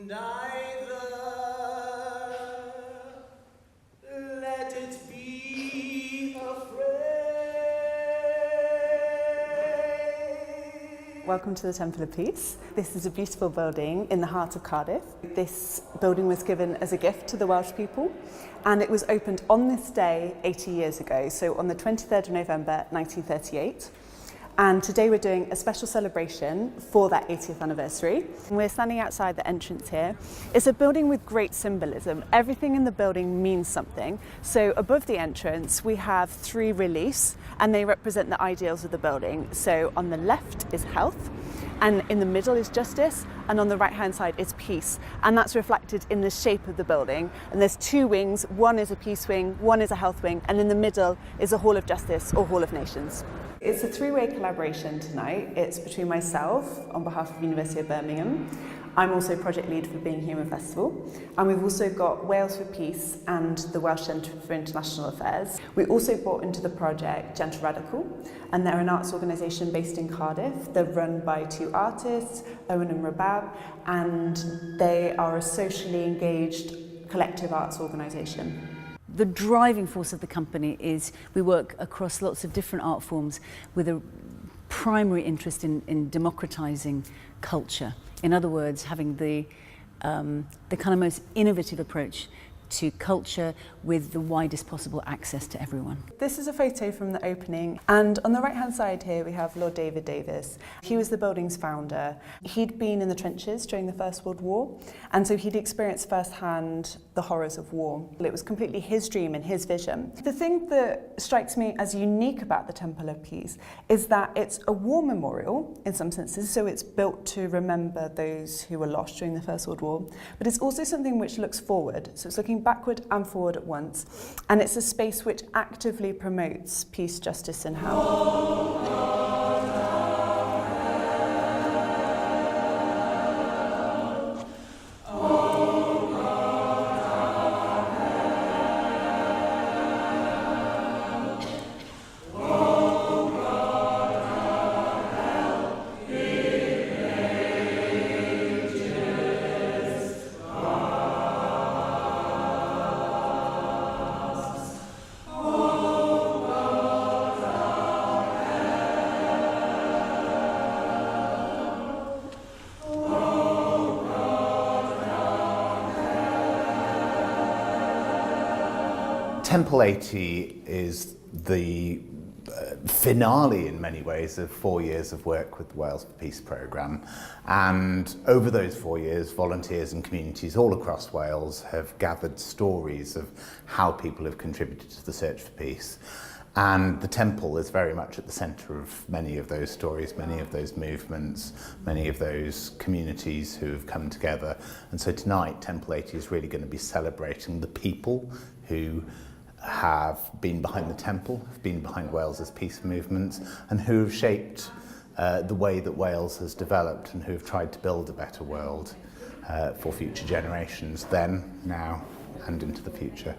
Neither let it be afraid. Welcome to the Temple of Peace. This is a beautiful building in the heart of Cardiff. This building was given as a gift to the Welsh people, and it was opened on this day 80 years ago, so on the 23rd of November 1938. And today we're doing a special celebration for that 80th anniversary. We're standing outside the entrance here. It's a building with great symbolism. Everything in the building means something. So above the entrance we have 3 reliefs, and they represent the ideals of the building. So on the left is health, and in the middle is justice, and on the right hand side is peace. And that's reflected in the shape of the building. And there's 2 wings, one is a peace wing, one is a health wing, and in the middle is a Hall of Justice or Hall of Nations. It's a 3-way collaboration tonight. It's between myself on behalf of University of Birmingham. I'm also project lead for Being Human Festival, and we've also got Wales for Peace and the Welsh Centre for International Affairs. We also brought into the project Gentle Radical, and they're an arts organisation based in Cardiff. They're run by 2 artists, Owen and Rabab, and they are a socially engaged collective arts organisation. The driving force of the company is we work across lots of different art forms with a primary interest in democratising culture. In other words, having the kind of most innovative approach to culture with the widest possible access to everyone. This is a photo from the opening, and on the right hand side here we have Lord David Davis. He was the building's founder. He'd been in the trenches during the First World War, and so he'd experienced firsthand the horrors of war. It was completely his dream and his vision. The thing that strikes me as unique about the Temple of Peace is that it's a war memorial in some senses, so it's built to remember those who were lost during the First World War, but it's also something which looks forward, so it's looking backward and forward at once, and it's a space which actively promotes peace, justice and health. Temple 80 is the finale in many ways of 4 years of work with the Wales for Peace programme, and over those 4 years volunteers and communities all across Wales have gathered stories of how people have contributed to the search for peace, and the Temple is very much at the centre of many of those stories, many of those movements, many of those communities who have come together. And so tonight Temple 80 is really going to be celebrating the people who have been behind the Temple, have been behind Wales's peace movements, and who have shaped the way that Wales has developed, and who have tried to build a better world for future generations, then, now, and into the future.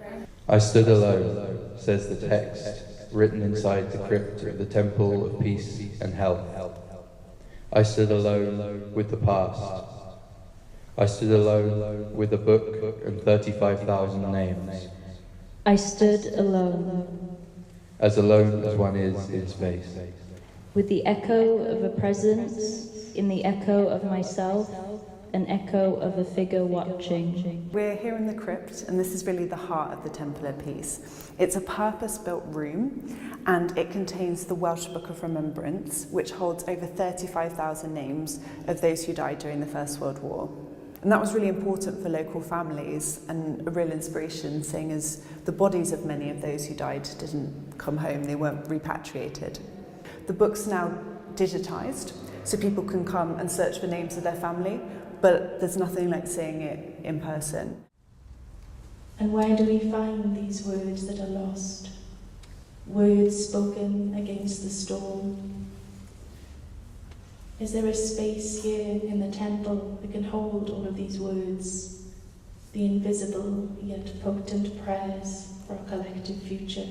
I stood alone, says the text, written inside the crypt of the Temple of Peace and Health. I stood alone with the past. I stood alone with a book and 35,000 names. I stood alone as one is in space. with the echo of a presence in the echo of myself, an echo of a figure watching. We're here in the crypt, and this is really the heart of the Temple of Peace. It's a purpose-built room, and it contains the Welsh Book of Remembrance, which holds over 35,000 names of those who died during the First World War. And that was really important for local families, and a real inspiration, seeing as the bodies of many of those who died didn't come home, they weren't repatriated. The book's now digitised, so people can come and search for names of their family, but there's nothing like seeing it in person. And where do we find these words that are lost? Words spoken against the storm. Is there a space here in the temple that can hold all of these words? The invisible yet potent prayers for a collective future.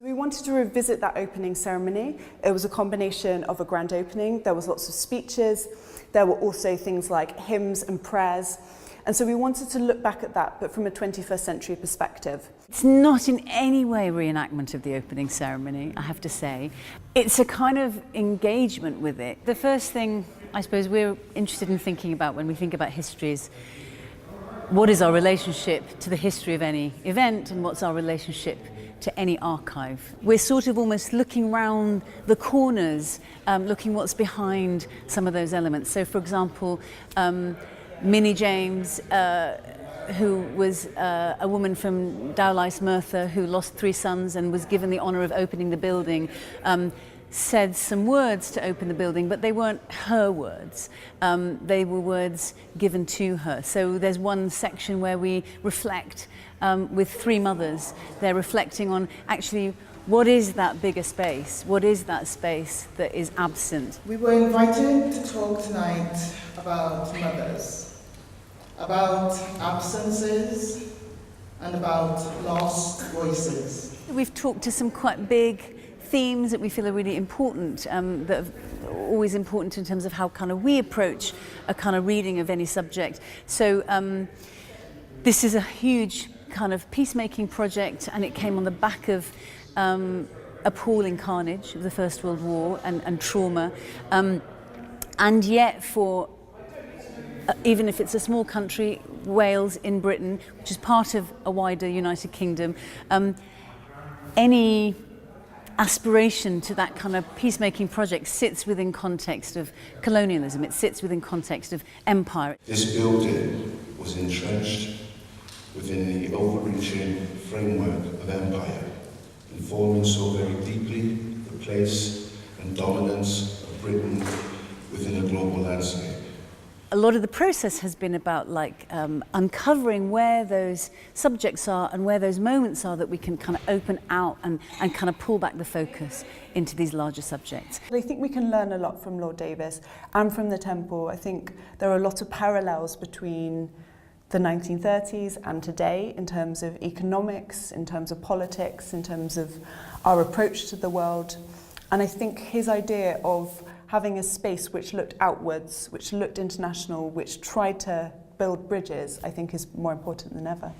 We wanted to revisit that opening ceremony. It was a combination of a grand opening. There was lots of speeches. There were also things like hymns and prayers. And so we wanted to look back at that, but from a 21st century perspective. It's not in any way reenactment of the opening ceremony, I have to say. It's a kind of engagement with it. The first thing I suppose we're interested in thinking about when we think about history is what is our relationship to the history of any event and what's our relationship to any archive. We're sort of almost looking round the corners, looking what's behind some of those elements. So for example, Minnie James, who was a woman from Dowlais Merthyr who lost 3 sons and was given the honour of opening the building, said some words to open the building, but they weren't her words. They were words given to her. So there's one section where we reflect with 3 mothers. They're reflecting on actually what is that bigger space? What is that space that is absent? We were invited to talk tonight about mothers, about absences, and about lost voices. We've talked to some quite big themes that we feel are really important, that are always important in terms of how kind of we approach a kind of reading of any subject. So this is a huge kind of peacemaking project, and it came on the back of appalling carnage of the First World War and trauma, and yet for even if it's a small country, Wales in Britain, which is part of a wider United Kingdom, any aspiration to that kind of peacemaking project sits within context of colonialism, it sits within context of empire. This building was entrenched within the overreaching framework of empire, informing so very deeply the place and dominance of Britain within a global landscape. A lot of the process has been about uncovering where those subjects are and where those moments are that we can kind of open out and kind of pull back the focus into these larger subjects. I think we can learn a lot from Lord Davis and from the Temple. I think there are a lot of parallels between the 1930s and today in terms of economics, in terms of politics, in terms of our approach to the world. And I think his idea of having a space which looked outwards, which looked international, which tried to build bridges, I think is more important than ever.